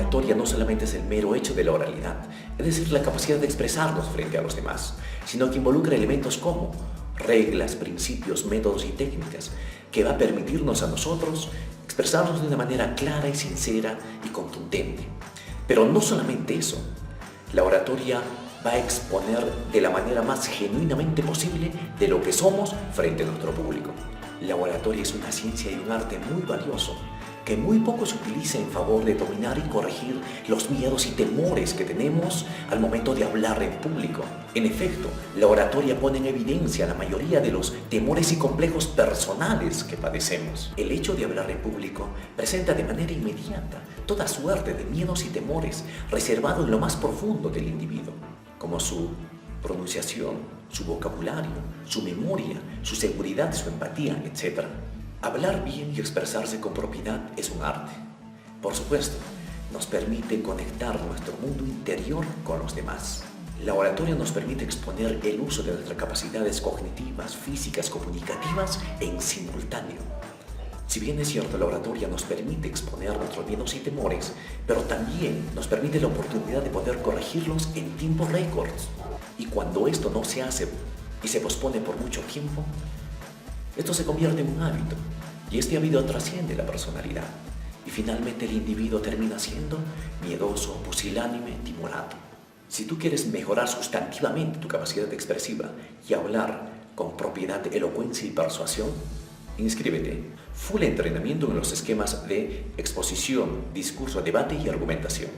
oratoria no solamente es el mero hecho de la oralidad, es decir, la capacidad de expresarnos frente a los demás, sino que involucra elementos como reglas, principios, métodos y técnicas que va a permitirnos a nosotros expresarnos de una manera clara y sincera y contundente. Pero no solamente eso, la oratoria va a exponer de la manera más genuinamente posible de lo que somos frente a nuestro público. La oratoria es una ciencia y un arte muy valioso que muy poco se utiliza en favor de dominar y corregir los miedos y temores que tenemos al momento de hablar en público. En efecto, la oratoria pone en evidencia la mayoría de los temores y complejos personales que padecemos. El hecho de hablar en público presenta de manera inmediata toda suerte de miedos y temores reservados en lo más profundo del individuo, como su pronunciación, su vocabulario, su memoria, su seguridad, su empatía, etc. Hablar bien y expresarse con propiedad es un arte. Por supuesto, nos permite conectar nuestro mundo interior con los demás. La oratoria nos permite exponer el uso de nuestras capacidades cognitivas, físicas, comunicativas en simultáneo. Si bien es cierto, la oratoria nos permite exponer nuestros miedos y temores, pero también nos permite la oportunidad de poder corregirlos en tiempos récords. Y cuando esto no se hace y se pospone por mucho tiempo, esto se convierte en un hábito, y este hábito trasciende la personalidad, y finalmente el individuo termina siendo miedoso, pusilánime, timorato. Si tú quieres mejorar sustantivamente tu capacidad expresiva y hablar con propiedad, elocuencia y persuasión, inscríbete. Full entrenamiento en los esquemas de exposición, discurso, debate y argumentación.